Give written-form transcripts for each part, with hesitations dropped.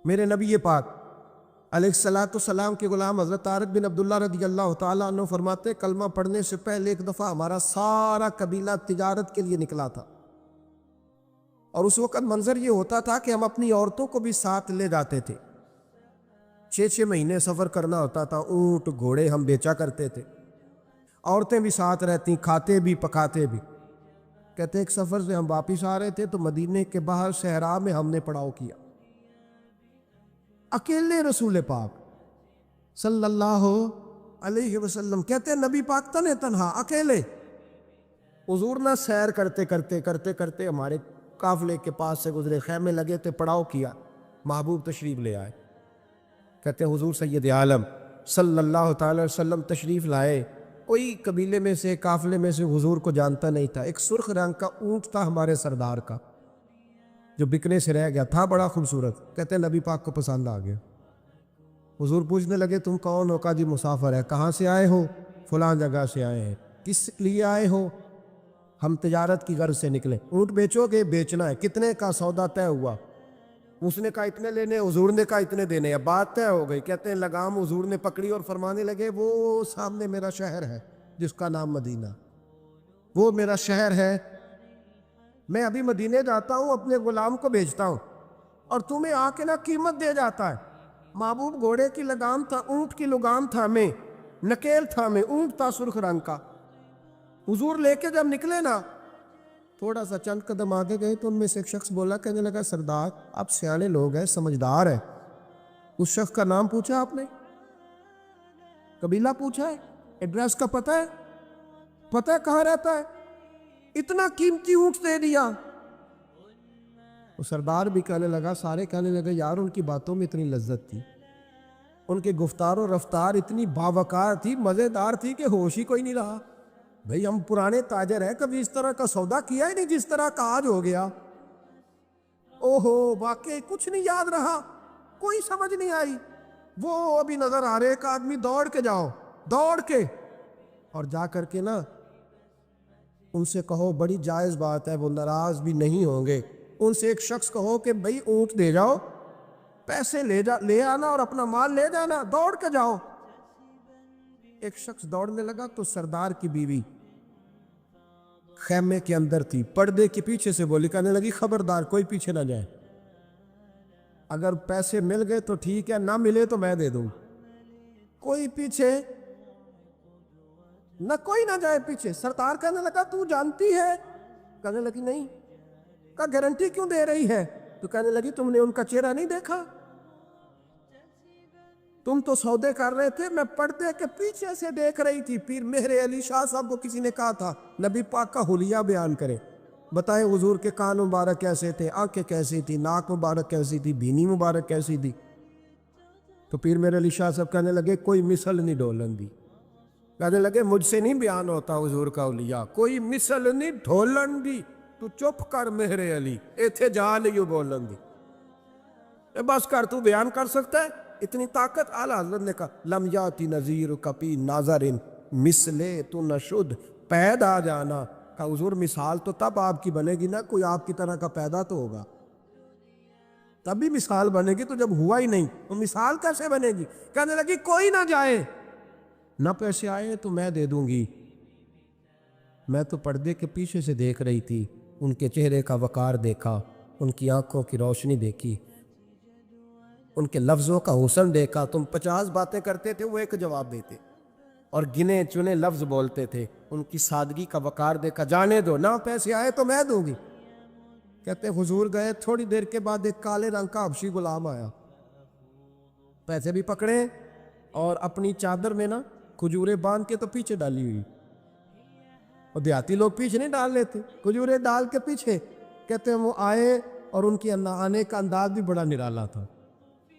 میرے نبی پاک علیہ السلام کے غلام حضرت طارق بن عبداللہ رضی اللہ تعالیٰ عنہ فرماتے کلمہ پڑھنے سے پہلے ایک دفعہ ہمارا سارا قبیلہ تجارت کے لیے نکلا تھا، اور اس وقت منظر یہ ہوتا تھا کہ ہم اپنی عورتوں کو بھی ساتھ لے جاتے تھے۔ 6 مہینے سفر کرنا ہوتا تھا، اونٹ گھوڑے ہم بیچا کرتے تھے، عورتیں بھی ساتھ رہتی، کھاتے بھی پکاتے بھی۔ کہتے ایک سفر سے ہم واپس آ رہے تھے تو مدینے کے باہر صحرا میں ہم نے پڑاؤ کیا، اکیلے رسول پاک صلی اللہ علیہ وسلم، کہتے ہیں نبی پاک تنہا اکیلے، حضور نہ سیر کرتے ہمارے قافلے کے پاس سے گزرے، خیمے لگے تھے، پڑاؤ کیا، محبوب تشریف لے آئے۔ کہتے ہیں حضور سید عالم صلی اللہ تعالی وسلم تشریف لائے، کوئی قبیلے میں سے قافلے میں سے حضور کو جانتا نہیں تھا۔ ایک سرخ رنگ کا اونٹ تھا ہمارے سردار کا جو بکنے سے رہ گیا تھا، بڑا خوبصورت۔ کہتے ہیں نبی پاک کو پسند آ گیا۔ حضور پوچھنے لگے تم کون ہو؟ کہا جی مسافر ہے۔ کہاں سے آئے ہو؟ فلاں جگہ سے آئے ہیں۔ کس لیے آئے ہو؟ ہم تجارت کی غرض سے نکلے۔ اونٹ بیچو گے؟ بیچنا ہے۔ کتنے کا؟ سودا طے ہوا، اس نے کہا اتنے لینے، حضور نے کہا اتنے دینے، اب بات طے ہو گئی۔ کہتے ہیں لگام حضور نے پکڑی اور فرمانے لگے وہ سامنے میرا شہر ہے جس کا نام مدینہ، وہ میرا شہر ہے، میں ابھی مدینے جاتا ہوں، اپنے غلام کو بھیجتا ہوں اور تمہیں آ کے نا قیمت دے جاتا ہے۔ محبوب گھوڑے کی لگام تھا، اونٹ کی لگام تھا، میں نکیل تھا، میں اونٹ تھا سرخ رنگ کا۔ حضور لے کے جب نکلے نا، تھوڑا سا چند قدم آگے گئے تو ان میں سے ایک شخص بولا، کہنے لگا سردار آپ سیانے لوگ ہیں، سمجھدار ہیں، اس شخص کا نام پوچھا آپ نے؟ قبیلہ پوچھا ہے؟ ایڈریس کا پتہ ہے کہاں رہتا ہے؟ اتنا قیمتی اونٹ دے دیا۔ وہ سردار بھی کہنے لگا، سارے کہنے لگے یار ان کی باتوں میں اتنی لذت تھی، ان کے گفتار و رفتار اتنی باوقار تھی، مزیدار تھی کہ ہوش ہی کوئی نہیں رہا۔ بھئی ہم پرانے تاجر ہیں، کبھی اس طرح کا سودا کیا ہی نہیں جس طرح کا آج ہو گیا۔ اوہو واقعی کچھ نہیں یاد رہا، کوئی سمجھ نہیں آئی۔ وہ ابھی نظر آ رہے، ایک آدمی دوڑ کے جاؤ، دوڑ کے اور جا کر کے نا ان سے کہو، بڑی جائز بات ہے، وہ ناراض بھی نہیں ہوں گے، ان سے ایک شخص کہو کہ بھئی اونٹ دے جاؤ، پیسے لے آنا اور اپنا مال لے جانا، دوڑ کے جاؤ۔ ایک شخص دوڑنے لگا تو سردار کی بیوی خیمے کے اندر تھی، پردے کے پیچھے سے بولی، کہنے لگی خبردار کوئی پیچھے نہ جائے، اگر پیسے مل گئے تو ٹھیک ہے، نہ ملے تو میں دے دوں، کوئی پیچھے نہ، کوئی نہ جائے پیچھے۔ سردار کہنے لگا تو جانتی ہے؟ کہنے لگی نہیں۔ کہا گارنٹی کیوں دے رہی ہے؟ تو کہنے لگی تم نے ان کا چہرہ نہیں دیکھا؟ تم تو سودے کر رہے تھے، میں پردے کے پیچھے سے دیکھ رہی تھی۔ پیر مہر علی شاہ صاحب کو کسی نے کہا تھا نبی پاک کا حلیہ بیان کرے، بتائیں حضور کے کان مبارک کیسے تھے، آنکھیں کیسی تھی، ناک مبارک کیسی تھی، بینی مبارک کیسی تھی۔ تو پیر مہر علی شاہ صاحب کہنے لگے کوئی مثل نہیں ڈھولن دی، کہنے لگے مجھ سے نہیں بیان ہوتا حضور کا حلیہ، کوئی مثل نہیں ڈھولن دی، تو چپ کر مہر علی، ایتھے جا نہیں بولن دی، بس کر، تو بیان کر سکتا ہے؟ اتنی طاقت۔ اعلیٰ حضرت نے کہا لم یاتی نذیر کپی ناظرن مثلے تو نشد، پیدا جانا۔ کہا حضور مثال تو تب آپ کی بنے گی نا، کوئی آپ کی طرح کا پیدا تو ہوگا، تبھی مثال بنے گی، تو جب ہوا ہی نہیں تو مثال کیسے بنے گی؟ کہنے لگی کوئی نہ جائے، نہ پیسے آئے تو میں دے دوں گی، میں تو پردے کے پیچھے سے دیکھ رہی تھی، ان کے چہرے کا وقار دیکھا، ان کی آنکھوں کی روشنی دیکھی، ان کے لفظوں کا حسن دیکھا۔ تم 50 باتیں کرتے تھے، وہ ایک جواب دیتے، اور گنے چنے لفظ بولتے تھے، ان کی سادگی کا وقار دیکھا۔ جانے دو، نہ پیسے آئے تو میں دوں گی۔ کہتے حضور گئے، تھوڑی دیر کے بعد ایک کالے رنگ کا حبشی غلام آیا، پیسے بھی پکڑے اور اپنی چادر میں نا کھجوریں باندھ کے تو پیچھے ڈالی ہوئی، اور دیہاتی لوگ پیچھے نہیں ڈال لیتے، کھجوریں ڈال کے پیچھے۔ کہتے ہیں وہ آئے اور ان کی آنے کا انداز بھی بڑا نرالا تھا۔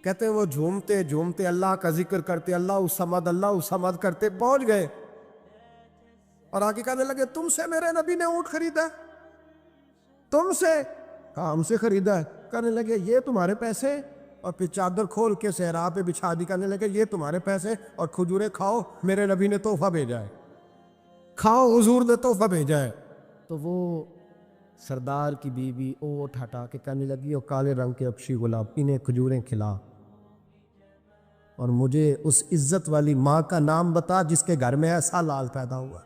کہتے ہیں وہ جھومتے جھومتے اللہ کا ذکر کرتے، اللہ الصمد کرتے پہنچ گئے، اور آگے کہنے لگے تم سے میرے نبی نے اونٹ خریدا ہے؟ تم سے؟ کہا ہم سے خریدا ہے۔ کہنے لگے یہ تمہارے پیسے؟ اور پھر چادر کھول کے صحرا پہ بچھا دی، کہنے لگے یہ تمہارے پیسے، اور کھجوریں کھاؤ، میرے نبی نے تحفہ بھیجا ہے، کھاؤ، حضور نے تحفہ بھیجا ہے۔ تو وہ سردار کی بیوی اوٹھ ہٹا کے کہنے لگی اور کالے رنگ کے اکشی گلاب انہیں کھجوریں کھلا، اور مجھے اس عزت والی ماں کا نام بتا جس کے گھر میں ایسا لال پیدا ہوا،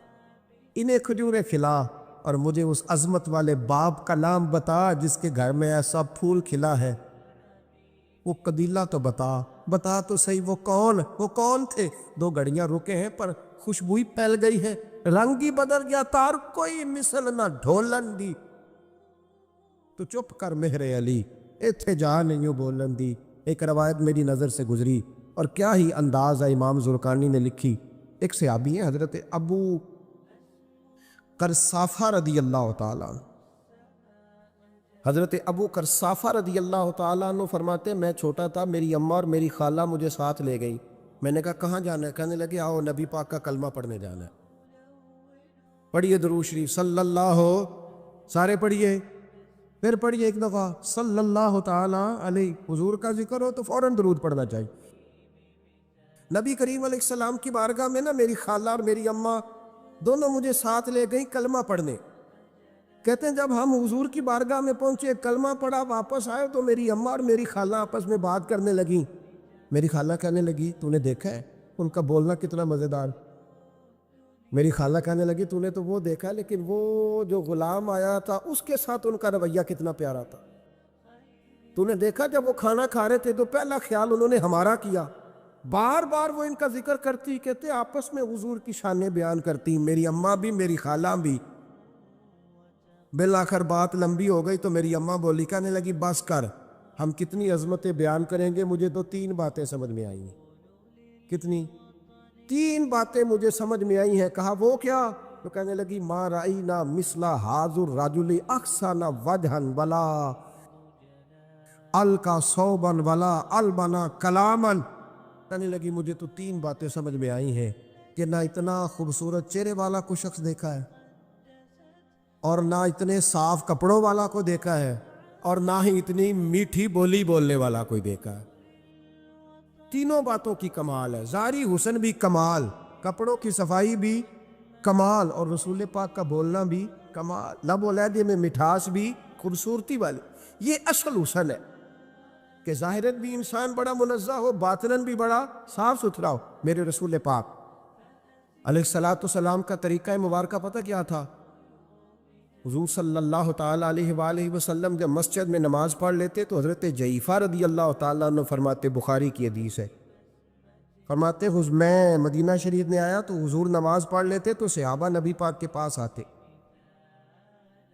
انہیں کھجوریں کھلا، اور مجھے اس عظمت والے باپ کا نام بتا جس کے گھر میں ایسا پھول کھلا ہے۔ وہ قبیلہ تو بتا تو صحیح، وہ کون تھے؟ 2 گھڑیاں رکے ہیں پر خوشبوئی پھیل گئی ہے، رنگ ہی بدل گیا، تار کوئی مثل نہ ڈھولن دی، تو چپ کر مہر علی ایتھے جا نہیں بولن دی۔ ایک روایت میری نظر سے گزری، اور کیا ہی انداز ہے، امام زرقانی نے لکھی۔ ایک صحابی ہیں حضرت ابو قرصافہ رضی اللہ تعالیٰ عنہ، حضرت ابو قرصافہ رضی اللہ تعالیٰ عنہ فرماتے میں چھوٹا تھا، میری اماں اور میری خالہ مجھے ساتھ لے گئی، میں نے کہا کہاں جانا ہے؟ کہنے لگے آؤ نبی پاک کا کلمہ پڑھنے جانا ہے۔ پڑھیے درود شریف صلی اللہ، سارے پڑھیے، پھر پڑھیے ایک دفعہ صلی اللہ تعالیٰ علیہ، حضور کا ذکر ہو تو فوراً درود پڑھنا چاہیے۔ نبی کریم علیہ السلام کی بارگاہ میں نا میری خالہ اور میری اماں دونوں مجھے ساتھ لے گئیں کلمہ پڑھنے۔ کہتے ہیں جب ہم حضور کی بارگاہ میں پہنچے، کلمہ پڑھا، واپس آئے تو میری اماں اور میری خالہ آپس میں بات کرنے لگیں۔ میری خالہ کہنے لگی تو نے دیکھا ہے ان کا بولنا کتنا مزیدار؟ میری خالہ کہنے لگی تو نے تو وہ دیکھا، لیکن وہ جو غلام آیا تھا اس کے ساتھ ان کا رویہ کتنا پیارا تھا۔ تو نے دیکھا جب وہ کھانا کھا رہے تھے تو پہلا خیال انہوں نے ہمارا کیا، بار بار وہ ان کا ذکر کرتی، کہتے آپس میں حضور کی شانیں بیان کرتی، میری اماں بھی میری خالہ بھی۔ بالآخر بات لمبی ہو گئی تو میری اماں بولی، کہنے لگی بس کر، ہم کتنی عظمتیں بیان کریں گے، مجھے تو 3 باتیں سمجھ میں آئی ہیں۔ کتنی؟ 3 باتیں مجھے سمجھ میں آئی ہیں۔ کہا وہ کیا؟ تو کہنے لگی ما رأینا مثل ھذا الرجل احسن وجھا ولا القا ثوبا ولا البنا کلاما۔ کہنے لگی مجھے تو 3 باتیں سمجھ میں آئی ہیں کہ نہ اتنا خوبصورت چہرے والا کوئی شخص دیکھا ہے، اور نہ اتنے صاف کپڑوں والا کو دیکھا ہے، اور نہ ہی اتنی میٹھی بولی بولنے والا کوئی دیکھا ہے۔ تینوں باتوں کی کمال ہے، ظاہری حسن بھی کمال، کپڑوں کی صفائی بھی کمال، اور رسول پاک کا بولنا بھی کمال، لب و لہجے میں مٹھاس بھی خوبصورتی والی۔ یہ اصل حسن ہے کہ ظاہراً بھی انسان بڑا منزہ ہو، باطناً بھی بڑا صاف ستھرا ہو۔ میرے رسول پاک علیہ الصلوۃ والسلام کا طریقہ مبارکہ پتہ کیا تھا؟ حضور صلی اللہ تعالیٰ علیہ وآلہ وسلم جب مسجد میں نماز پڑھ لیتے تو حضرت جعفہ رضی اللہ تعالیٰ عنہ فرماتے، بخاری کی حدیث ہے، فرماتے میں مدینہ شریف میں آیا تو حضور نماز پڑھ لیتے تو صحابہ نبی پاک کے پاس آتے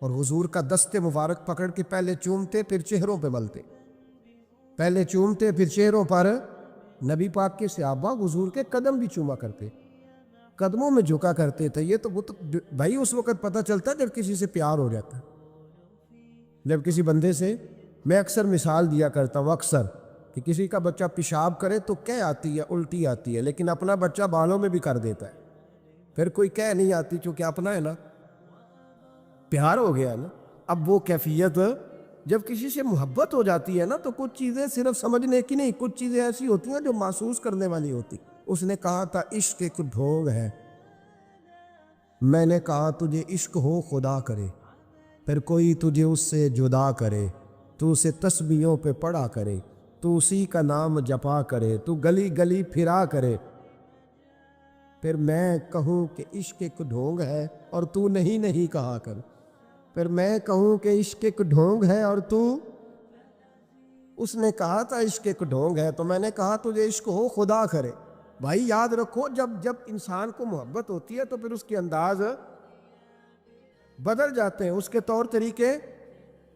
اور حضور کا دست مبارک پکڑ کے پہلے چومتے پھر چہروں پہ ملتے، پہلے چومتے پھر چہروں پر۔ نبی پاک کے صحابہ حضور کے قدم بھی چوما کرتے، قدموں میں جھکا کرتے تھے۔ یہ تو بھائی اس وقت پتہ چلتا جب کسی سے پیار ہو جاتا، جب کسی بندے سے، میں اکثر مثال دیا کرتا ہوں اکثر کہ کسی کا بچہ پیشاب کرے تو کہہ آتی ہے، الٹی آتی ہے، لیکن اپنا بچہ بالوں میں بھی کر دیتا ہے، پھر کوئی کہہ نہیں آتی چونکہ اپنا ہے نا، پیار ہو گیا نا۔ اب وہ کیفیت جب کسی سے محبت ہو جاتی ہے نا تو کچھ چیزیں صرف سمجھنے کی نہیں، کچھ چیزیں ایسی ہوتی ہیں جو محسوس کرنے والی ہوتی۔ اس نے کہا تھا عشق ایک ڈھونگ ہے، میں نے کہا تجھے عشق ہو خدا کرے، پھر کوئی تجھے اس سے جدا کرے، تو اسے تسبیحوں پہ پڑھا کرے، تو اسی کا نام جپا کرے، تو گلی گلی پھرا کرے، پھر میں کہوں کہ عشق ایک ڈھونگ ہے اور تو نہیں کہا کر، پھر میں کہوں کہ عشق ایک ڈھونگ ہے اور تو۔ اس نے کہا تھا عشق ایک ڈھونگ ہے تو میں نے کہا تجھے عشق ہو خدا کرے۔ بھائی یاد رکھو جب انسان کو محبت ہوتی ہے تو پھر اس کے انداز بدل جاتے ہیں، اس کے طور طریقے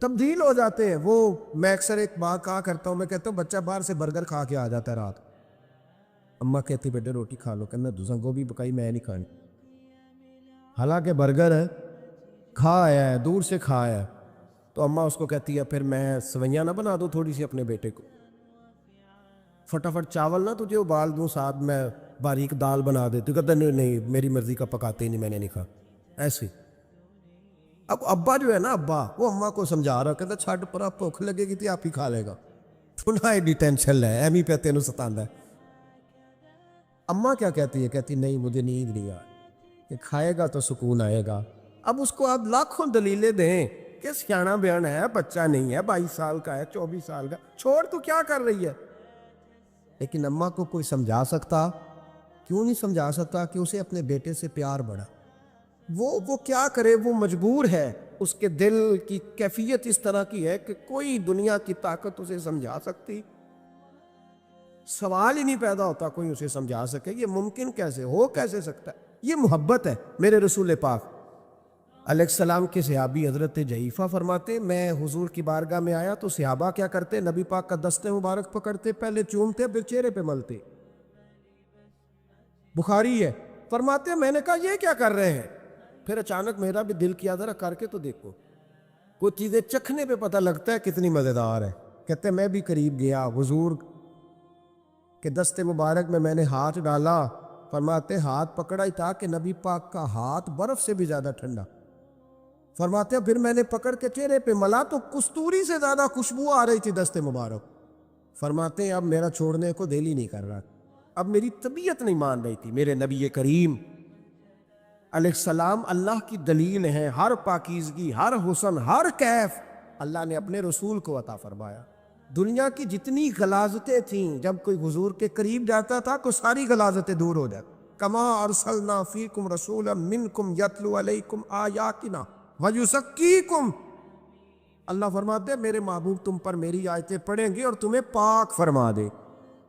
تبدیل ہو جاتے ہیں۔ وہ میں اکثر ایک بات کہا کرتا ہوں، میں کہتا ہوں بچہ باہر سے برگر کھا کے آ جاتا ہے رات، اماں کہتی بیٹے روٹی کھا لو، کہنا دوسرا گوبھی پکائی میں نہیں کھانی، حالانکہ برگر ہے کھا آیا ہے، دور سے کھا آیا ہے، تو اماں اس کو کہتی ہے پھر میں سویاں نہ بنا دوں تھوڑی سی اپنے بیٹے کو، فٹافٹ چاول نہ تجھے ابال دوں، ساتھ میں باریک دال بنا دیتی، کہتا نہیں میری مرضی کا پکاتے ہی نہیں، میں نے نہیں کھا ایسے۔ اب ابا جو ہے نا، ابا وہ اماں کو سمجھا رہا، کہتا چھڈ پرا، بھوک لگے گی تھی آپ ہی کھا لے گا، تو نہ ایڈی ٹینشن ہے ایمی پہ تینوں ستاندہ ہے۔ اماں کیا کہتی ہے؟ کہتی نہیں مجھے نیند نہیں آ، کہ کھائے گا تو سکون آئے گا۔ اب اس کو آپ لاکھوں دلیلیں دیں کہ سیانا بیان ہے، بچہ نہیں ہے، 22 سال کا ہے، 24 سال کا، چھوڑ تو کیا کر رہی ہے؟ لیکن اماں کو کوئی سمجھا سکتا؟ کیوں نہیں سمجھا سکتا کہ اسے اپنے بیٹے سے پیار بڑھا؟ وہ کیا کرے، وہ مجبور ہے، اس کے دل کی کیفیت اس طرح کی ہے کہ کوئی دنیا کی طاقت اسے سمجھا سکتی؟ سوال ہی نہیں پیدا ہوتا کوئی اسے سمجھا سکے، یہ ممکن کیسے ہو، کیسے سکتا ہے؟ یہ محبت ہے میرے رسول پاک علیہ السلام کے صحابی حضرت جعیفہ فرماتے میں حضور کی بارگاہ میں آیا تو صحابہ کیا کرتے، نبی پاک کا دست مبارک پکڑتے، پہلے چومتے پھر چہرے پہ ملتے، بخاری ہے۔ فرماتے میں نے کہا یہ کیا کر رہے ہیں؟ پھر اچانک میرا بھی دل کیا ذرا کر کے تو دیکھو، کوئی چیزیں چکھنے پہ پتہ لگتا ہے کتنی مزیدار ہے۔ کہتے میں بھی قریب گیا، حضور کہ دست مبارک میں نے ہاتھ ڈالا، فرماتے ہاتھ پکڑا ہی تھا کہ نبی پاک کا ہاتھ برف سے بھی زیادہ ٹھنڈا۔ فرماتے پھر میں نے پکڑ کے چہرے پہ ملا تو کستوری سے زیادہ خوشبو آ رہی تھی دست مبارک۔ فرماتے اب میرا چھوڑنے کو دل ہی نہیں کر رہا، اب میری طبیعت نہیں مان رہی تھی۔ میرے نبی کریم علیہ السلام اللہ کی دلیل ہیں، ہر پاکیزگی، ہر حسن، ہر کیف اللہ نے اپنے رسول کو عطا فرمایا۔ دنیا کی جتنی غلاظتیں تھیں جب کوئی حضور کے قریب جاتا تھا تو ساری غلاظتیں دور ہو جاتی۔ کما ارسلنا فیکم رسولا منکم یتلو علیکم آیاتنا ویزکیکم، اللہ فرماتے میرے محبوب تم پر میری آیتیں پڑھیں گے اور تمہیں پاک فرما دے،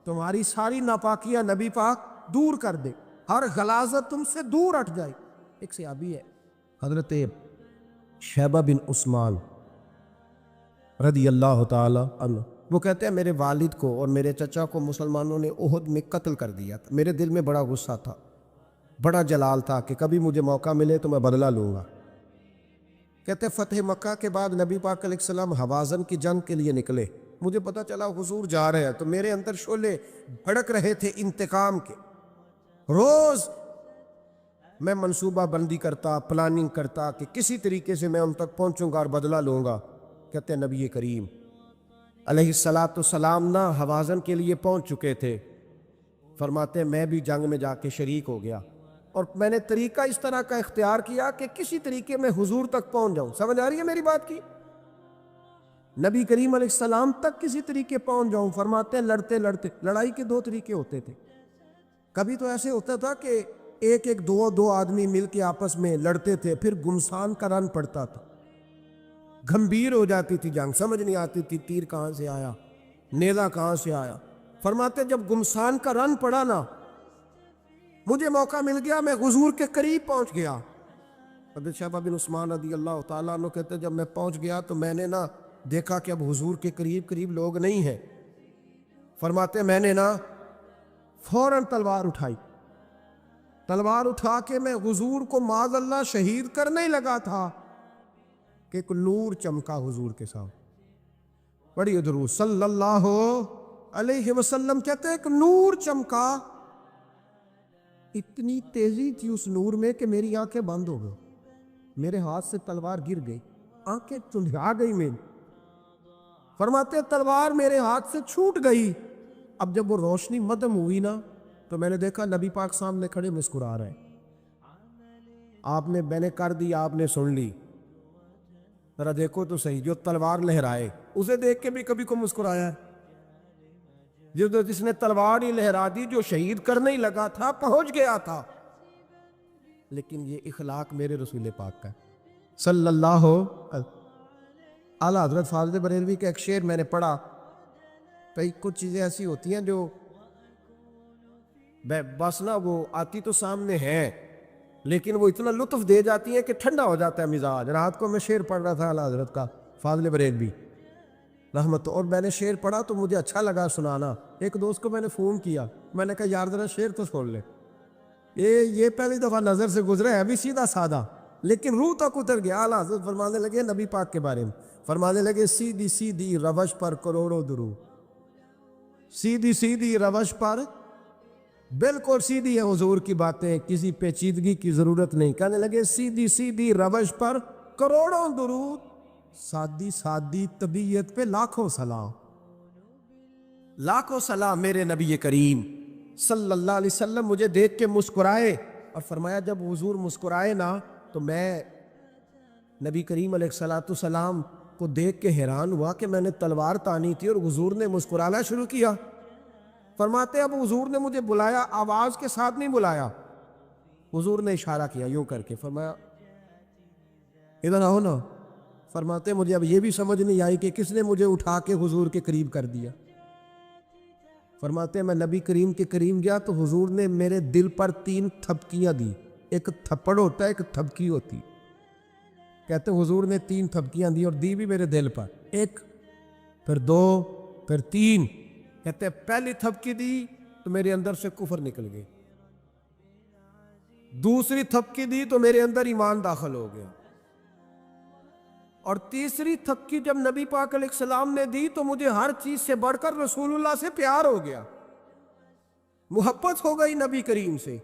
تمہاری ساری ناپاکیاں نبی پاک دور کر دے، ہر غلاظت تم سے دور ہٹ جائے۔ ایک صحابی ہے حضرت شیبہ بن عثمان رضی اللہ تعالی عنہ، وہ کہتے ہیں میرے والد کو اور میرے چچا کو مسلمانوں نے احد میں قتل کر دیا تھا، میرے دل میں بڑا غصہ تھا، بڑا جلال تھا کہ کبھی مجھے موقع ملے تو میں بدلہ لوں گا۔ کہتے فتح مکہ کے بعد نبی پاک علیہ السلام حوازن کی جنگ کے لیے نکلے، مجھے پتہ چلا حضور جا رہے ہیں تو میرے اندر شعلے بھڑک رہے تھے انتقام کے۔ روز میں منصوبہ بندی کرتا، پلاننگ کرتا کہ کسی طریقے سے میں ان تک پہنچوں گا اور بدلہ لوں گا۔ کہتے ہیں نبی کریم علیہ السلام نہ حوازن کے لیے پہنچ چکے تھے، فرماتے میں بھی جنگ میں جا کے شریک ہو گیا اور میں نے طریقہ اس طرح کا اختیار کیا کہ کسی طریقے میں حضور تک پہنچ جاؤں۔ سمجھ آ رہی ہے میری بات کی؟ نبی کریم علیہ السلام تک کسی طریقے پہنچ جاؤں۔ فرماتے ہیں لڑتے لڑتے، لڑائی کے 2 طریقے ہوتے تھے، کبھی تو ایسے ہوتا تھا کہ ایک دو آدمی مل کے آپس میں لڑتے تھے، پھر گمسان کا رن پڑتا تھا، گھمبیر ہو جاتی تھی جنگ، سمجھ نہیں آتی تھی تیر کہاں سے آیا، نیزہ کہاں سے آیا۔ فرماتے جب گمسان کا رن پڑا نا، مجھے موقع مل گیا، میں حضور کے قریب پہنچ گیا۔ حضرت شیبہ بن عثمان رضی اللہ تعالیٰ عنہ کہتے جب میں پہنچ گیا تو میں نے نا دیکھا کہ اب حضور کے قریب لوگ نہیں ہیں۔ فرماتے میں نے نا فوراً تلوار اٹھائی، تلوار اٹھا کے میں حضور کو معاذ اللہ شہید کرنے ہی لگا تھا کہ ایک نور چمکا حضور کے ساتھ، بڑی درود صلی اللہ علیہ وسلم، کہتے ہیں ایک نور چمکا، اتنی تیزی تھی اس نور میں کہ میری آنکھیں بند ہو گئی، میرے ہاتھ سے تلوار گر گئی، آنکھیں چندھا گئی میری۔ فرماتے تلوار میرے ہاتھ سے چھوٹ گئی۔ اب جب وہ روشنی مدھم ہوئی نا تو میں نے دیکھا نبی پاک سامنے کھڑے مسکرا رہے ہیں۔ آپ نے میں نے کر دی، آپ نے سن لی، ذرا دیکھو تو صحیح، جو تلوار لہرائے اسے دیکھ کے بھی کبھی کو مسکرایا ہے؟ جس نے تلوار ہی لہرا دی، جو شہید کرنے ہی لگا تھا، پہنچ گیا تھا۔ لیکن یہ اخلاق میرے رسول پاک کا ہے صلی اللہ اعلیٰ حضرت فاضل بریلوی کا ایک شعر میں نے پڑھا، کئی کچھ چیزیں ایسی ہوتی ہیں جو بس نا وہ آتی تو سامنے ہیں لیکن وہ اتنا لطف دے جاتی ہیں کہ ٹھنڈا ہو جاتا ہے مزاج۔ رات کو میں شعر پڑھ رہا تھا اعلیٰ حضرت کا فاضل بریلوی رحمت، اور میں نے شعر پڑھا تو مجھے اچھا لگا سنانا۔ ایک دوست کو میں نے فون کیا، میں نے کہا یار ذرا شعر تو سن لے، یہ پہلی دفعہ نظر سے گزرا ہے، ابھی سیدھا سادہ لیکن روح تک اتر گیا۔ اعلیٰ حضرت فرمانے لگے نبی پاک کے بارے میں، فرمانے لگے سیدھی سیدھی روش پر کروڑوں درود، سیدھی سیدھی روش پر بالکل سیدھی ہے حضور کی باتیں، کسی پیچیدگی کی ضرورت نہیں۔ کہنے لگے سیدھی سیدھی روش پر کروڑوں درود، سادی سادی طبیعت پہ لاکھوں سلام، لاکھوں سلام میرے نبی کریم صلی اللہ علیہ وسلم مجھے دیکھ کے مسکرائے اور فرمایا جب حضور مسکرائے نا تو میں نبی کریم علیہ السلام کو دیکھ کے حیران ہوا کہ میں نے تلوار تانی تھی اور حضور نے مسکرانا شروع کیا. فرماتے اب حضور نے مجھے بلایا, آواز کے ساتھ نہیں بلایا, حضور نے اشارہ کیا یوں کر کے, فرمایا ادھر آؤ نا. فرماتے مجھے اب یہ بھی سمجھ نہیں آئی کہ کس نے مجھے اٹھا کے حضور کے قریب کر دیا. فرماتے میں نبی کریم کے قریب گیا تو حضور نے میرے دل پر 3 تھپکیاں دی. ایک تھپڑ ہوتا ہے, ایک تھپکی ہوتی. کہتے حضور نے 3 تھپکیاں دی اور دی بھی میرے دل پر, 1 پھر 2 پھر 3. کہتے پہلی تھپکی دی تو میرے اندر سے کفر نکل گئی, دوسری تھپکی دی تو میرے اندر ایمان داخل ہو گیا, اور تیسری تھپکی جب نبی پاک علیہ السلام نے دی تو مجھے ہر چیز سے بڑھ کر رسول اللہ سے پیار ہو گیا, محبت ہو گئی نبی کریم سے.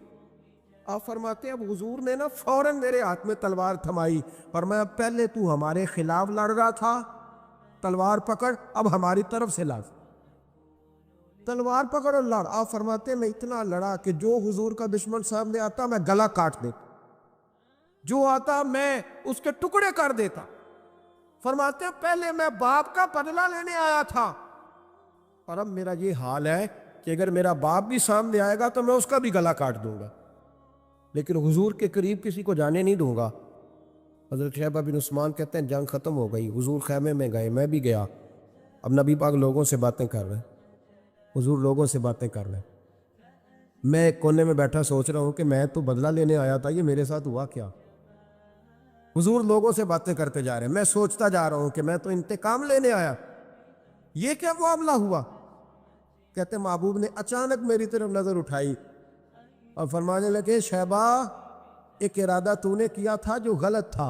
آپ فرماتے ہیں اب حضور نے نا فوراً میرے ہاتھ میں تلوار تھمائی, فرمایا پہلے تو ہمارے خلاف لڑ رہا تھا, تلوار پکڑ اب ہماری طرف سے لڑ, تلوار پکڑ اور لڑ. آپ فرماتے ہیں میں اتنا لڑا کہ جو حضور کا دشمن سامنے آتا میں گلا کاٹ دیتا, جو آتا میں اس کے ٹکڑے کر دیتا. فرماتے ہیں پہلے میں باپ کا بدلہ لینے آیا تھا, اور اب میرا یہ حال ہے کہ اگر میرا باپ بھی سامنے آئے گا تو میں اس کا بھی گلا کاٹ دوں گا, لیکن حضور کے قریب کسی کو جانے نہیں دوں گا. حضرت شیبہ بن عثمان کہتے ہیں جنگ ختم ہو گئی, حضور خیمے میں گئے, میں بھی گیا. اب نبی پاک لوگوں سے باتیں کر رہے ہیں, حضور لوگوں سے باتیں کر رہے ہیں. میں ایک کونے میں بیٹھا سوچ رہا ہوں کہ میں تو بدلہ لینے آیا تھا, یہ میرے ساتھ ہوا کیا. حضور لوگوں سے باتیں کرتے جا رہے ہیں, میں سوچتا جا رہا ہوں کہ میں تو انتقام لینے آیا, یہ کیا معاملہ ہوا. کہتے محبوب نے اچانک میری طرف نظر اٹھائی اور فرمانے لگے شیبہ ایک ارادہ تو نے کیا تھا جو غلط تھا,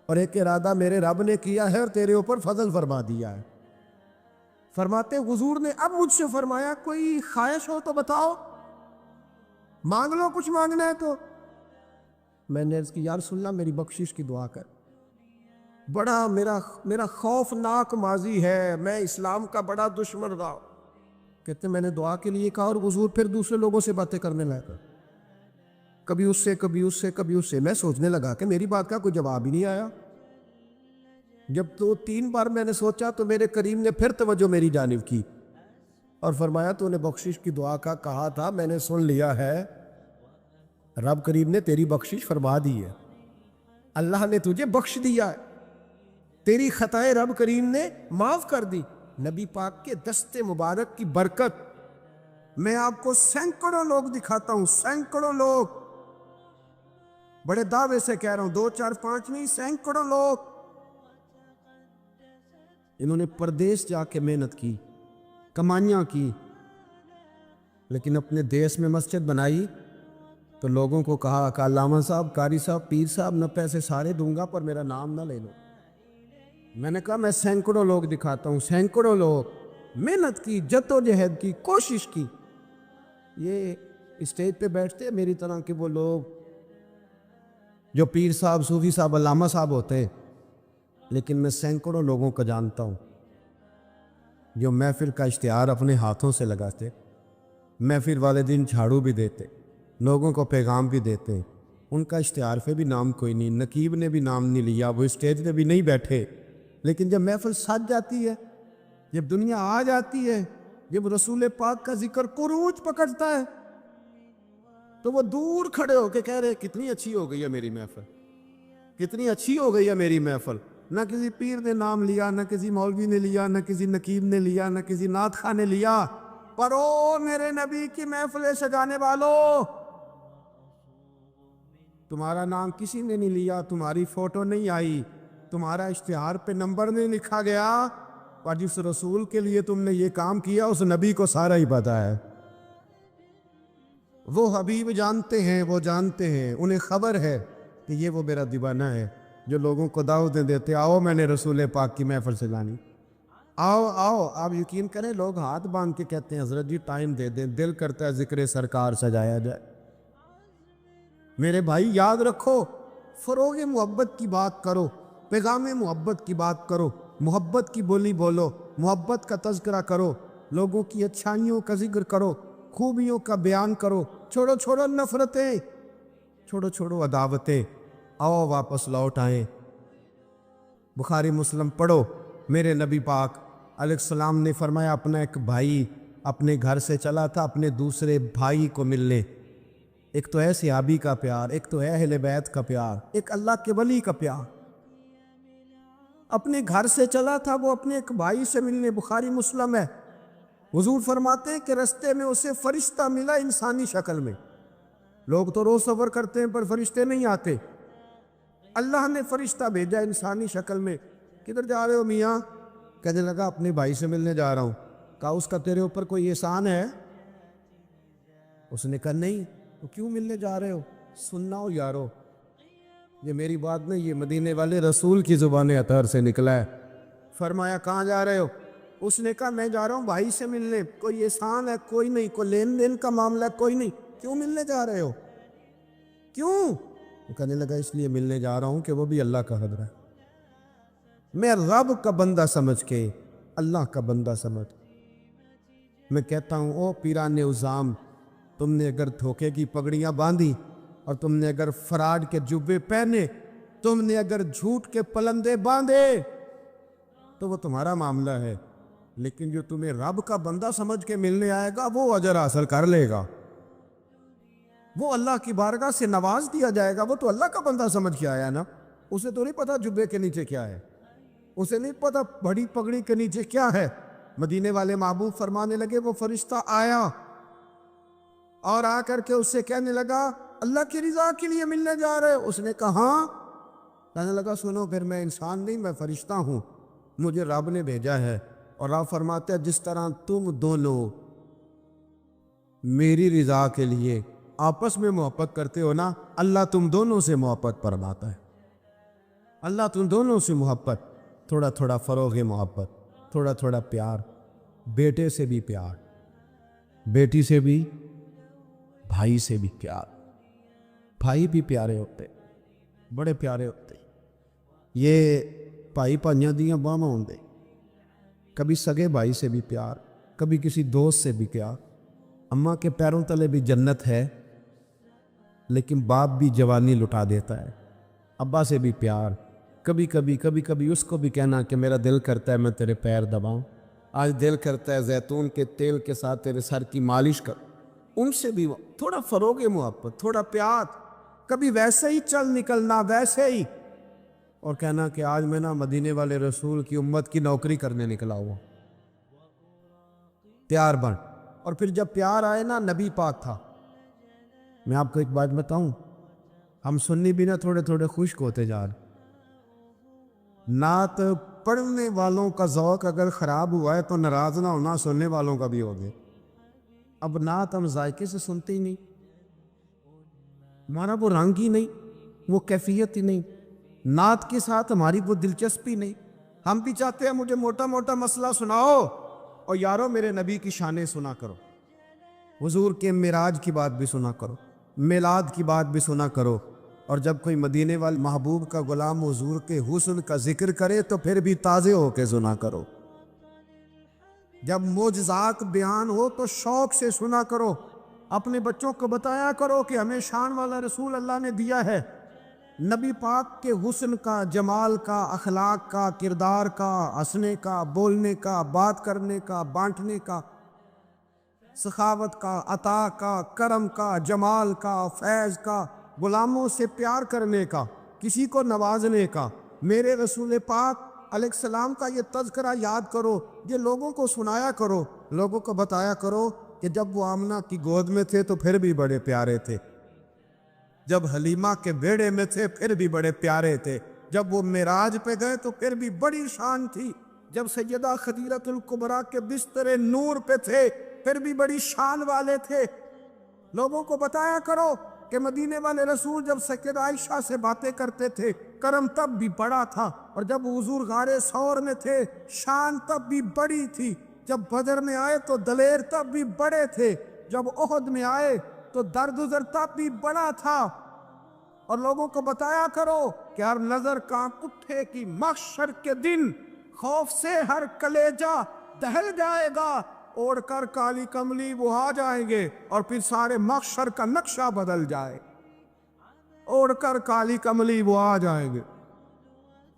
اور ایک ارادہ میرے رب نے کیا ہے اور تیرے اوپر فضل فرما دیا ہے. فرماتے حضور نے اب مجھ سے فرمایا کوئی خواہش ہو تو بتاؤ, مانگ لو کچھ مانگنا ہے تو. میں نے عرض کی یا رسول اللہ میری بخشش کی دعا کر, بڑا میرا خوفناک ماضی ہے, میں اسلام کا بڑا دشمن رہا. کہتے میں نے دعا کے لیے کہا اور حضور پھر دوسرے لوگوں سے باتیں کرنے لگا, کبھی اس سے کبھی اس سے کبھی اس سے. میں سوچنے لگا کہ میری بات کا کوئی جواب ہی نہیں آیا. جب 2-3 بار میں نے سوچا تو میرے کریم نے پھر توجہ میری جانب کی اور فرمایا تو نے بخشش کی دعا کا کہا تھا, میں نے سن لیا ہے, رب کریم نے تیری بخشش فرما دی ہے, اللہ نے تجھے بخش دیا ہے, تیری خطائیں رب کریم نے معاف کر دی. نبی پاک کے دست مبارک کی برکت میں آپ کو سینکڑوں لوگ دکھاتا ہوں, سینکڑوں لوگ, بڑے دعوے سے کہہ رہا ہوں, 2 4 5 نہیں, سینکڑوں لوگ. انہوں نے پردیس جا کے محنت کی, کمائیاں کی, لیکن اپنے دیس میں مسجد بنائی تو لوگوں کو کہا کہ علامہ صاحب, قاری صاحب, پیر صاحب, نہ پیسے سارے دوں گا پر میرا نام نہ لے لو. میں نے کہا میں سینکڑوں لوگ دکھاتا ہوں, سینکڑوں لوگ, محنت کی, جدوجہد کی, کوشش کی. یہ اسٹیج پہ بیٹھتے میری طرح کے وہ لوگ جو پیر صاحب, صوفی صاحب, علامہ صاحب ہوتے, لیکن میں سینکڑوں لوگوں کو جانتا ہوں جو محفل کا اشتہار اپنے ہاتھوں سے لگاتے, محفل والے دن جھاڑو بھی دیتے, لوگوں کو پیغام بھی دیتے. ان کا اشتہار پہ بھی نام کوئی نہیں, نقیب نے بھی نام نہیں لیا, وہ اسٹیج پہ بھی نہیں بیٹھے, لیکن جب محفل سج جاتی ہے, جب دنیا آ جاتی ہے, جب رسول پاک کا ذکر قروج پکڑتا ہے تو وہ دور کھڑے ہو کے کہہ رہے کتنی اچھی ہو گئی ہے میری محفل, کتنی اچھی ہو گئی ہے میری محفل. نہ کسی پیر نے نام لیا, نہ کسی مولوی نے لیا, نہ کسی نقیب نے لیا, نہ کسی نعت خواہ نے لیا, پر او میرے نبی کی محفلیں سجانے والوں, تمہارا نام کسی نے نہیں لیا, تمہاری فوٹو نہیں آئی, تمہارا اشتہار پہ نمبر نہیں لکھا گیا, اور جس رسول کے لیے تم نے یہ کام کیا اس نبی کو سارا ہی پتا ہے. وہ حبیب جانتے ہیں, وہ جانتے ہیں, انہیں خبر ہے کہ یہ وہ میرا دیوانہ ہے جو لوگوں کو دعوتیں دیتے, آؤ میں نے رسول پاک کی محفل سجانی, آؤ آؤ. آپ یقین کریں لوگ ہاتھ باندھ کے کہتے ہیں حضرت جی ٹائم دے دیں, دل کرتا ہے ذکر سرکار سجایا جائے. میرے بھائی یاد رکھو, فروغ محبت کی بات کرو, پیغام محبت کی بات کرو, محبت کی بولی بولو, محبت کا تذکرہ کرو, لوگوں کی اچھائیوں کا ذکر کرو, خوبیوں کا بیان کرو. چھوڑو نفرتیں, چھوڑو عداوتیں, آؤ واپس لوٹ آئیں بخاری مسلم پڑھو. میرے نبی پاک علیہ السلام نے فرمایا اپنا ایک بھائی اپنے گھر سے چلا تھا اپنے دوسرے بھائی کو ملنے. ایک تو ہے صحابی کا پیار, ایک تو ہے اہل بیت کا پیار, ایک اللہ کے ولی کا پیار. اپنے گھر سے چلا تھا وہ اپنے ایک بھائی سے ملنے. بخاری مسلم ہے. حضور فرماتے ہیں کہ رستے میں اسے فرشتہ ملا انسانی شکل میں. لوگ تو روز سفر کرتے ہیں پر فرشتے نہیں آتے. اللہ نے فرشتہ بھیجا انسانی شکل میں. کدھر جا رہے ہو میاں؟ کہنے لگا اپنے بھائی سے ملنے جا رہا ہوں. کہا اس کا تیرے اوپر کوئی احسان ہے؟ اس نے کہا نہیں. تو کیوں ملنے جا رہے ہو؟ سننا ہو یارو, یہ میری بات نہیں, یہ مدینے والے رسول کی زبان اطہر سے نکلا ہے. فرمایا کہاں جا رہے ہو؟ اس نے کہا میں جا رہا ہوں بھائی سے ملنے. کوئی احسان ہے؟ کوئی نہیں. کوئی لین دین کا معاملہ ہے؟ کوئی نہیں. کیوں ملنے جا رہے ہو؟ کیوں؟ وہ کہنے لگا اس لیے ملنے جا رہا ہوں کہ وہ بھی اللہ کا حضر ہے. میں رب کا بندہ سمجھ کے, اللہ کا بندہ سمجھ, میں کہتا ہوں او پیران عظام, تم نے اگر دھوکے کی پگڑیاں باندھی اور تم نے اگر فراڈ کے جبے پہنے, تم نے اگر جھوٹ کے پلندے باندھے تو وہ تمہارا معاملہ ہے. لیکن جو تمہیں رب کا بندہ سمجھ کے ملنے آئے گا وہ اجر حاصل کر لے گا, وہ اللہ کی بارگاہ سے نواز دیا جائے گا. وہ تو اللہ کا بندہ سمجھ کے آیا نا, اسے تو نہیں پتا جبے کے نیچے کیا ہے, اسے نہیں پتا بڑی پگڑی کے نیچے کیا ہے. مدینے والے محبوب فرمانے لگے وہ فرشتہ آیا اور آ کر کے اس سے کہنے لگا اللہ کی رضا کے لیے ملنے جا رہے ہو؟ اس نے کہا ہاں. کہنے لگا سنو پھر میں انسان نہیں, میں فرشتہ ہوں, مجھے رب نے بھیجا ہے. اور آپ فرماتے ہیں جس طرح تم دونوں میری رضا کے لیے آپس میں محبت کرتے ہو نا, اللہ تم دونوں سے محبت فرماتا ہے. اللہ تم دونوں سے محبت, تھوڑا تھوڑا فروغ محبت, تھوڑا تھوڑا پیار, بیٹے سے بھی پیار, بیٹی سے بھی, بھائی سے بھی پیار. بھائی بھی پیارے ہوتے, بڑے پیارے ہوتے. یہ بھائی پائیاں دیاں باہماں ہوندے. کبھی سگے بھائی سے بھی پیار, کبھی کسی دوست سے بھی پیار. اماں کے پیروں تلے بھی جنت ہے, لیکن باپ بھی جوانی لٹا دیتا ہے. ابا سے بھی پیار, کبھی کبھی اس کو بھی کہنا کہ میرا دل کرتا ہے میں تیرے پیر دباؤں, آج دل کرتا ہے زیتون کے تیل کے ساتھ تیرے سر کی مالش کر. ان سے بھی تھوڑا فروغ محبت, تھوڑا پیار. کبھی ویسے ہی چل نکلنا, ویسے ہی, اور کہنا کہ آج میں نا مدینے والے رسول کی امت کی نوکری کرنے نکلا ہوا. پیار بن. اور پھر جب پیار آئے نا, نبی پاک تھا. میں آپ کو ایک بات بتاؤں, ہم سنی بھی نا تھوڑے تھوڑے خشک ہوتے جا رہے. نعت پڑھنے والوں کا ذوق اگر خراب ہوا ہے تو ناراض نہ ہونا سننے والوں کا بھی ہو گیا. اب نعت ہم ذائقے سے سنتے ہی نہیں, ہمارا وہ رنگ ہی نہیں, وہ کیفیت ہی نہیں, نعت کے ساتھ ہماری وہ دلچسپی نہیں. ہم بھی چاہتے ہیں مجھے موٹا موٹا مسئلہ سناؤ, اور یارو میرے نبی کی شانیں سنا کرو, حضور کے معراج کی بات بھی سنا کرو, میلاد کی بات بھی سنا کرو. اور جب کوئی مدینے والے محبوب کا غلام حضور کے حسن کا ذکر کرے تو پھر بھی تازے ہو کے سنا کرو. جب معجزات بیان ہو تو شوق سے سنا کرو. اپنے بچوں کو بتایا کرو کہ ہمیں شان والا رسول اللہ نے دیا ہے. نبی پاک کے حسن کا, جمال کا, اخلاق کا, کردار کا, ہنسنے کا, بولنے کا, بات کرنے کا, بانٹنے کا, سخاوت کا, عطا کا, کرم کا, جمال کا, فیض کا, غلاموں سے پیار کرنے کا, کسی کو نوازنے کا. میرے رسول پاک علیہ السلام کا یہ تذکرہ یاد کرو, یہ لوگوں کو سنایا کرو, لوگوں کو بتایا کرو کہ جب وہ آمنہ کی گود میں تھے تو پھر بھی بڑے پیارے تھے, جب حلیمہ کے بیڑے میں تھے پھر بھی بڑے پیارے تھے, جب وہ معراج پہ گئے تو پھر بھی بڑی شان تھی, جب سیدہ خدیجہ الکبریٰ کے بستر نور پہ تھے پھر بھی بڑی شان والے تھے. لوگوں کو بتایا کرو کہ مدینے والے رسول جب سیدہ عائشہ سے باتیں کرتے تھے کرم تب بھی بڑا تھا, اور جب حضور غار ثور میں تھے شان تب بھی بڑی تھی, جب بدر میں آئے تو دلیر تب بھی بڑے تھے, جب احد میں آئے تو درگزر تب بھی بڑا تھا. اور لوگوں کو بتایا کرو کہ ہر نظر کانپ اٹھے کہ محشر کے دن خوف سے ہر کلیجہ دہل جائے گا, اوڑھ کر کالی کملی وہ آ جائیں گے اور پھر سارے محشر کا نقشہ بدل جائے. اوڑھ کر کالی کملی وہ آ جائیں گے,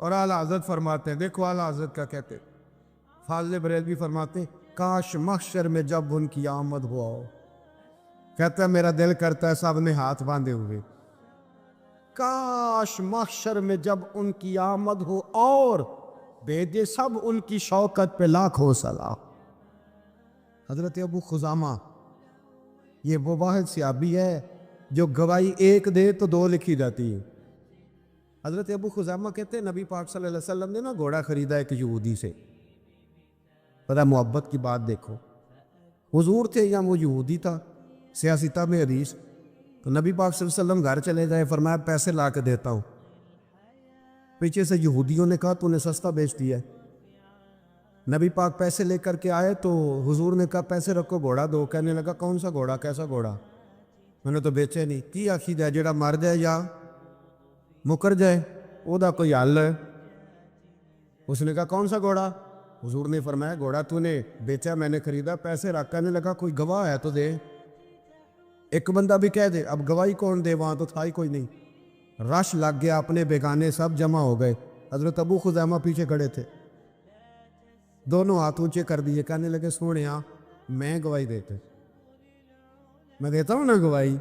اور اعلیٰ حضرت فرماتے ہیں، دیکھو اعلیٰ حضرت کیا کہتے ہیں، فاضل بریلوی فرماتے ہیں، کاش محشر میں جب ان کی آمد ہوا ہو، کہتا ہے میرا دل کرتا ہے سب نے ہاتھ باندھے ہوئے، کاش محشر میں جب ان کی آمد ہو اور بھیجے سب ان کی شوکت پہ لاکھوں سلام۔ حضرت ابو خزامہ یہ وہ واحد صحابی ہے جو گواہی ایک دے تو دو لکھی جاتی ہے۔ حضرت ابو خزامہ کہتے ہیں نبی پاک صلی اللہ علیہ وسلم نے نا گھوڑا خریدا ایک یہودی سے، پتہ محبت کی بات دیکھو، حضور تھے یا وہ یہودی تھا، سیاستہ میں حدیث، تو نبی پاک صلی اللہ علیہ وسلم گھر چلے جائے، فرمایا پیسے لا کے دیتا ہوں، پیچھے سے یہودیوں نے کہا تو نے سستا بیچ دیا ہے۔ نبی پاک پیسے لے کر کے آئے تو حضور نے کہا پیسے رکھو گھوڑا دو، کہنے لگا کون سا گھوڑا، کیسا گھوڑا، میں نے تو بیچے نہیں، کی آخی جائے جڑا مر جائے یا مکر جائے او دا کوئی حل ہے۔ اس نے کہا کون سا گھوڑا، حضور نے فرمایا گھوڑا تو نے بیچا میں نے خریدا، پیسے رکھ، کہنے لگا کوئی گواہ ہے تو دے، ایک بندہ بھی کہہ دے، اب گواہی کون دے، وہاں تو تھا ہی کوئی نہیں، رش لگ گیا، اپنے بیگانے سب جمع ہو گئے، حضرت ابو خزامہ پیچھے کھڑے تھے، دونوں ہاتھ اونچے کر دیے، کہنے لگے سونیا میں گواہی دیتے، میں دیتا ہوں نا گواہی،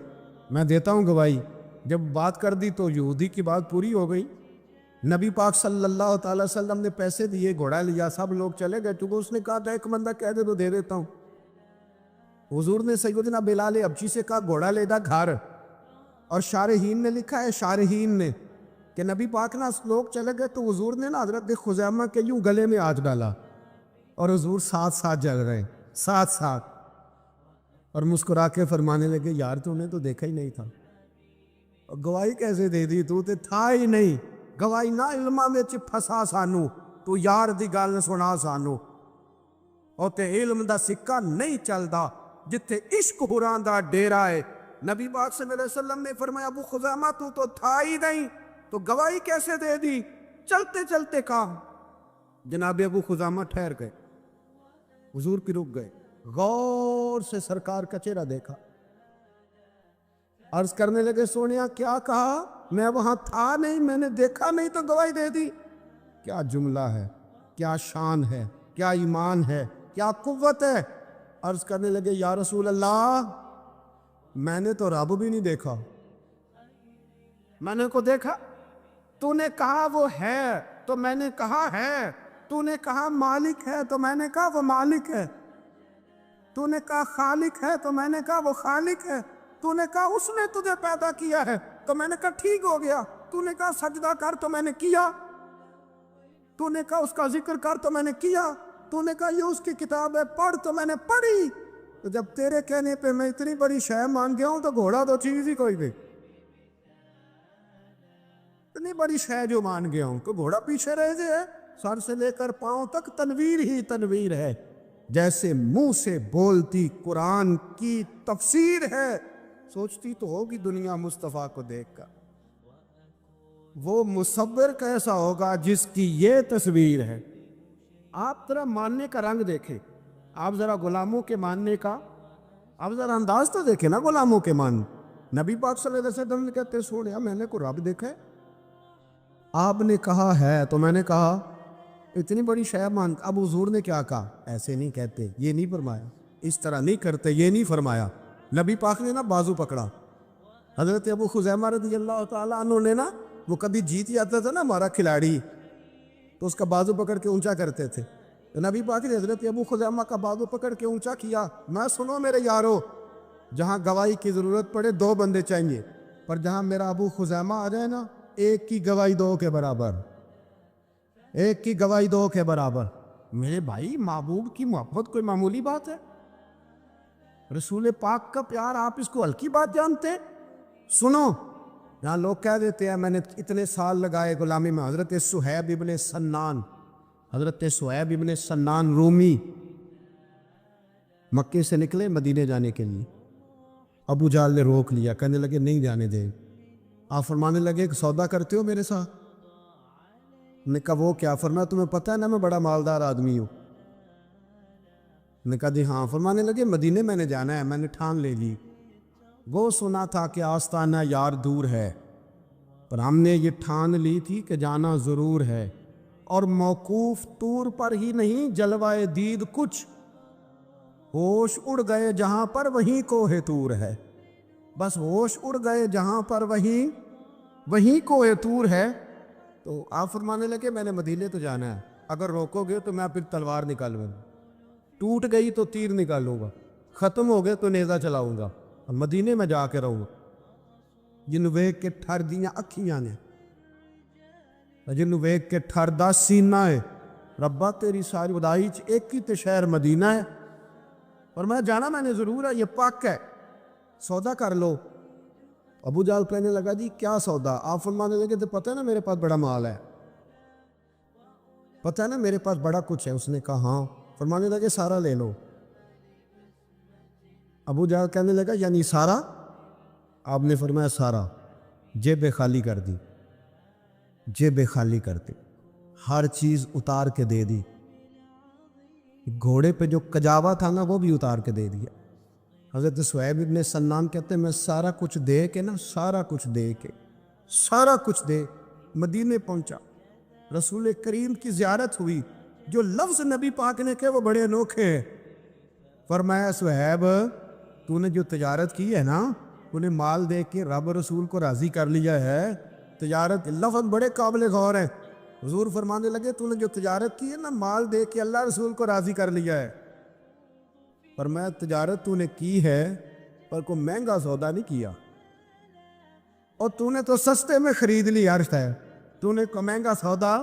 میں دیتا ہوں گواہی۔ جب بات کر دی تو یہودی کی بات پوری ہو گئی، نبی پاک صلی اللہ تعالی وسلم نے پیسے دیے، گھوڑا لیا، سب لوگ چلے گئے، چونکہ اس نے کہا تھا ایک بندہ کہہ دے تو دے دیتا ہوں۔ حضور نے سیدنا بلال حبشی سے کہا گھوڑا لے دا گھر، اور شارحین نے لکھا ہے، شارحین نے کہ نبی پاک نا لوگ چلے گئے تو حضور نے نا حضرت خزیمہ کے یوں گلے میں ہاتھ ڈالا، اور حضور ساتھ ساتھ جل رہے ہیں، ساتھ ساتھ، اور مسکرا کے فرمانے لگے یار تو نے تو دیکھا ہی نہیں تھا، اور گواہی کیسے دے دی، تو تے تھا ہی نہیں، گواہی نہ علماں میں پھسا سانو، تو یار دی گل سنا سانو، اور تے علم دا سکہ نہیں چلدا جتھے عشق حراں دا ڈیرا ہے۔ نبی پاک صلی اللہ علیہ وسلم نے فرمایا ابو خزامہ تو تھا ہی نہیں، تو گواہی کیسے دے دی، چلتے چلتے کہا۔ جناب ابو خزامہ ٹھہر گئے، حضور کی رک گئے، غور سے سرکار کا چہرہ دیکھا، عرض کرنے لگے سونیا کیا کہا، میں وہاں تھا نہیں، میں نے دیکھا نہیں تو گواہی دے دی۔ کیا جملہ ہے، کیا شان ہے، کیا ایمان ہے، کیا قوت ہے۔ عرض کرنے لگے یا رسول اللہ میں نے تو رب بھی نہیں دیکھا، میں نے کو دیکھا، تو نے کہا وہ ہے تو میں نے کہا ہے، تو نے کہا مالک ہے تو میں نے کہا وہ مالک ہے، تو نے کہا خالق ہے تو میں نے کہا وہ خالق ہے، تو نے کہا اس نے تجھے پیدا کیا ہے تو میں نے کہا ٹھیک ہو گیا، تو نے کہا سجدہ کر تو میں نے کیا، تو نے کہا اس کا ذکر کر تو میں نے کیا، تو نے کہا یہ اس کی کتاب ہے پڑھ تو میں نے پڑھی۔ تو جب تیرے کہنے پہ میں اتنی بڑی شے مان گیا ہوں تو گھوڑا تو چیز ہی کوئی بھی، اتنی بڑی شے جو مان گیا ہوں، تو گھوڑا پیچھے رہ جائے، سر سے لے کر پاؤں تک تنویر ہی تنویر ہے، جیسے منہ سے بولتی قرآن کی تفسیر ہے، سوچتی تو ہوگی دنیا مصطفیٰ کو دیکھ کر وہ مصور کیسا ہوگا جس کی یہ تصویر ہے۔ آپ ذرا ماننے کا رنگ دیکھیں، آپ ذرا غلاموں کے ماننے کا، آپ ذرا انداز تو دیکھیں نا غلاموں کے مان۔ نبی پاک صلی اللہ علیہ وسلم کہتے سونیا میں نے کو رب دیکھا ہے، آپ نے کہا ہے تو میں نے کہا اتنی بڑی شے مان۔ اب حضور نے کیا کہا، ایسے نہیں کہتے، یہ نہیں فرمایا، اس طرح نہیں کرتے، یہ نہیں فرمایا۔ نبی پاک نے نا بازو پکڑا، حضرت ابو خزیمہ رضی اللہ تعالیٰ عنہ نے نا، وہ کبھی جیت جاتا تھا نا ہمارا کھلاڑی تو اس کا بازو پکڑ کے اونچا کرتے تھے، تو نبی پاک نے حضرت ابو خزیمہ کا بازو پکڑ کے اونچا کیا، میں سنو میرے یارو، جہاں گواہی کی ضرورت پڑے دو بندے چاہیے، پر جہاں میرا ابو خزیمہ آ جائے نا، ایک کی گواہی دو کے برابر، ایک کی گواہی دو کے برابر۔ میرے بھائی محبوب کی محبت کوئی معمولی بات ہے، رسول پاک کا پیار آپ اس کو ہلکی بات جانتے؟ سنو، یہاں لوگ کہہ دیتے ہیں میں نے اتنے سال لگائے غلامی میں۔ حضرت صہیب ابن سنان، حضرت صہیب ابن سنان رومی مکے سے نکلے مدینے جانے کے لیے، ابو جہل نے روک لیا، کہنے لگے نہیں جانے دیں۔ آپ فرمانے لگے ایک سودا کرتے ہو میرے ساتھ؟ نے کہا وہ کیا؟ فرمایا تمہیں پتہ ہے نا میں بڑا مالدار آدمی ہوں؟ نے کہا جی ہاں۔ فرمانے لگے مدینے میں نے جانا ہے، میں نے ٹھان لے لی، وہ سنا تھا کہ آستانہ یار دور ہے، پر ہم نے یہ ٹھان لی تھی کہ جانا ضرور ہے، اور موقوف طور پر ہی نہیں جلوائے دید کچھ، ہوش اڑ گئے جہاں پر وہیں کوہ طور ہے، بس ہوش اڑ گئے جہاں پر وہیں کوہ طور ہے۔ تو آپ فرمانے لگے میں نے مدینے تو جانا ہے، اگر روکو گے تو میں پھر تلوار نکالوں گا، ٹوٹ گئی تو تیر نکالوں گا، ختم ہو گئے تو نیزہ چلاؤں گا، اور مدینے میں جا کے رہوں گا۔ جنوں ویکھ کے ٹھر دیاں اکھیاں نے، جنوں ویکھ کے ٹھر دا سینہ ہے، ربا تیری ساری خدائی چ ایک ہی تے شہر مدینہ ہے، اور میں جانا میں نے ضرور ہے، یہ پاک ہے، سودا کر لو۔ ابو جہل کہنے لگا جی کیا سودا؟ آپ فرمانے لگے تو پتہ ہے نا میرے پاس بڑا مال ہے، پتہ ہے نا میرے پاس بڑا کچھ ہے۔ اس نے کہا ہاں۔ فرمانے لگے سارا لے لو۔ ابو جہل کہنے لگا یعنی سارا؟ آپ نے فرمایا سارا۔ جیبیں خالی کر دی، جیبیں خالی کر دی، ہر چیز اتار کے دے دی، گھوڑے پہ جو کجاوا تھا نا وہ بھی اتار کے دے دیا۔ حضرت صہیب ابن سنان کہتے ہیں میں سارا کچھ دے کے نا، سارا کچھ دے کے، سارا کچھ دے مدینے پہنچا۔ رسول کریم کی زیارت ہوئی، جو لفظ نبی پاک نے کہے وہ بڑے انوکھے ہیں۔ فرمایا صہیب تو نے جو تجارت کی ہے نا، تو نے مال دے کے رب رسول کو راضی کر لیا ہے، تجارت لفظ بڑے قابل غور ہیں۔ حضور فرمانے لگے تو نے جو تجارت کی ہے نا، مال دے کے اللہ رسول کو راضی کر لیا ہے۔ فرمایا تجارت تو نے کی ہے پر کوئی مہنگا سودا نہیں کیا، اور تو نے تو سستے میں خرید لی عرض ہے، تو نے کوئی مہنگا سودا